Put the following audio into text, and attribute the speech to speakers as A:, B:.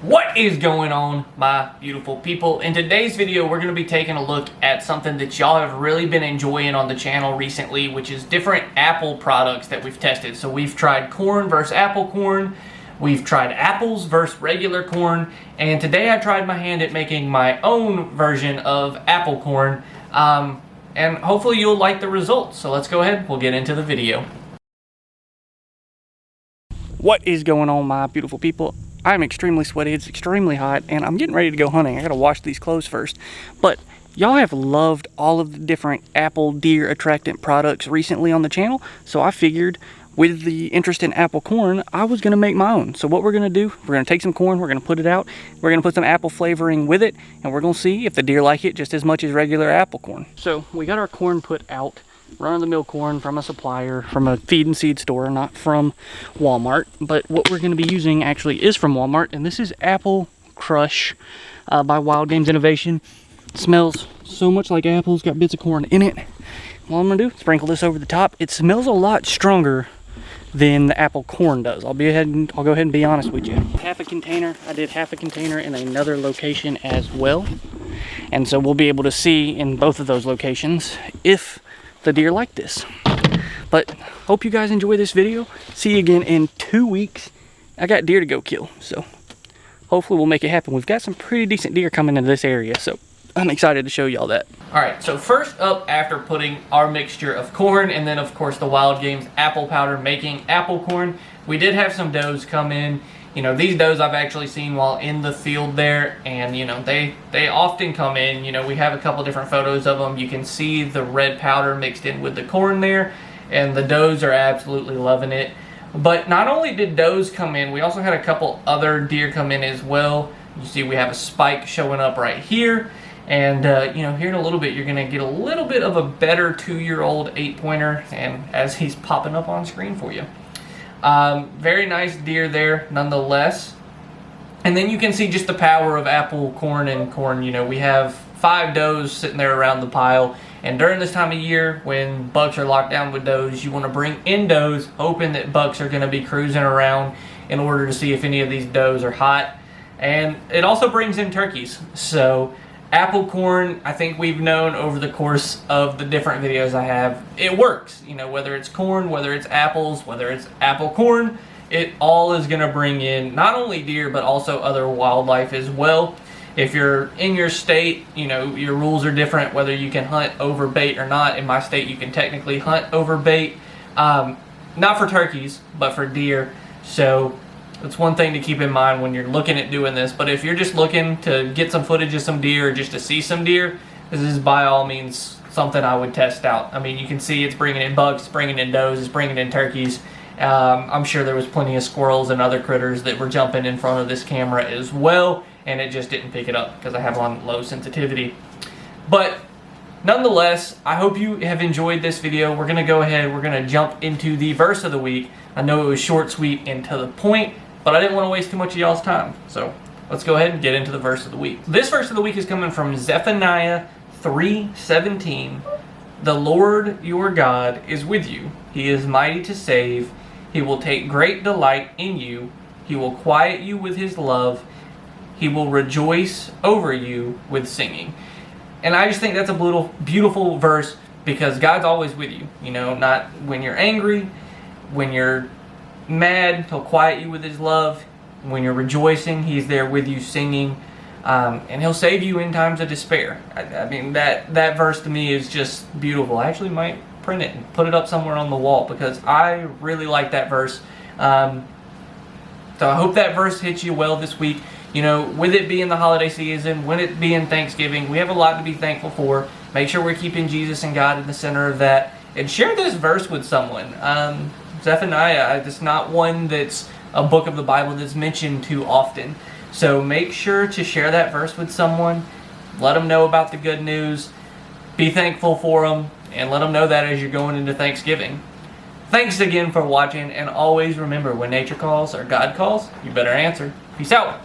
A: What is going on, my beautiful people? In today's video, we're going to be taking a look at something that y'all have really been enjoying on the channel recently, which is different apple products that we've tested. So we've tried corn versus apple corn, we've tried apples versus regular corn, and today I tried my hand at making my own version of apple corn, and hopefully you'll like the results. So let's go ahead, we'll get into the video. What is going on, my beautiful people? I'm extremely sweaty, it's extremely hot, and I'm getting ready to go hunting. I gotta wash these clothes first. But y'all have loved all of the different apple deer attractant products recently on the channel, so I figured with the interest in apple corn, I was gonna make my own. So what we're gonna do, we're gonna take some corn, we're gonna put it out, we're gonna put some apple flavoring with it, and we're gonna see if the deer like it just as much as regular apple corn. So we got our corn put out. Run-of-the-mill corn from a supplier, from a feed and seed store, not from Walmart. But what we're going to be using actually is from Walmart, and this is Apple Crush by Wildgames Innovation. It smells so much like apples, got bits of corn in it. What I'm going to do, sprinkle this over the top. It smells a lot stronger than the apple corn does. I'll go ahead and be honest with you. Half a container. I did half a container in another location as well. And so we'll be able to see in both of those locations if the deer like this. But hope you guys enjoy this video. See you again in 2 weeks. I got deer to go kill, so hopefully we'll make it happen. We've got some pretty decent deer coming into this area, so I'm excited to show y'all that. Alright, so first up, after putting our mixture of corn and then of course the Wildgames apple powder making apple corn, we did have some does come in. You know, these does I've actually seen while in the field there, and you know, they often come in. You know, we have a couple different photos of them. You can see the red powder mixed in with the corn there, and the does are absolutely loving it. But not only did does come in, we also had a couple other deer come in as well. You see we have a spike showing up right here, and you know, here in a little bit you're gonna get a little bit of a better 2-year-old 8-pointer, and as he's popping up on screen for you. Very nice deer there nonetheless. And then you can see just the power of apple corn and corn. You know, we have 5 does sitting there around the pile, and during this time of year when bucks are locked down with does, you want to bring in does hoping that bucks are going to be cruising around in order to see if any of these does are hot. And it also brings in turkeys. So apple corn, I think we've known over the course of the different videos I have, it works. You know, whether it's corn, whether it's apples, whether it's apple corn, it all is going to bring in not only deer but also other wildlife as well. If you're in your state, you know, your rules are different whether you can hunt over bait or not. In my state, you can technically hunt over bait, not for turkeys, but for deer. So that's one thing to keep in mind when you're looking at doing this. But if you're just looking to get some footage of some deer or just to see some deer, this is by all means something I would test out. I mean, you can see it's bringing in bucks, it's bringing in does, it's bringing in turkeys. I'm sure there was plenty of squirrels and other critters that were jumping in front of this camera as well, and it just didn't pick it up because I have on low sensitivity. But nonetheless, I hope you have enjoyed this video. We're going to go ahead, we're going to jump into the verse of the week. I know it was short, sweet, and to the point, but I didn't want to waste too much of y'all's time. So let's go ahead and get into the verse of the week. This verse of the week is coming from Zephaniah 3:17. The Lord your God is with you. He is mighty to save. He will take great delight in you. He will quiet you with his love. He will rejoice over you with singing. And I just think that's a beautiful verse because God's always with you. You know, not when you're angry, when you're mad, he'll quiet you with his love. When you're rejoicing, he's there with you singing, and he'll save you in times of despair. I mean, that verse to me is just beautiful. I actually might print it and put it up somewhere on the wall because I really like that verse. So I hope that verse hits you well this week. You know, with it being the holiday season, with it being Thanksgiving, we have a lot to be thankful for. Make sure we're keeping Jesus and God in the center of that, and share this verse with someone. Zephaniah, it's not one that's a book of the Bible that's mentioned too often. So make sure to share that verse with someone. Let them know about the good news. Be thankful for them, and let them know that as you're going into Thanksgiving. Thanks again for watching, and always remember, when nature calls or God calls, you better answer. Peace out.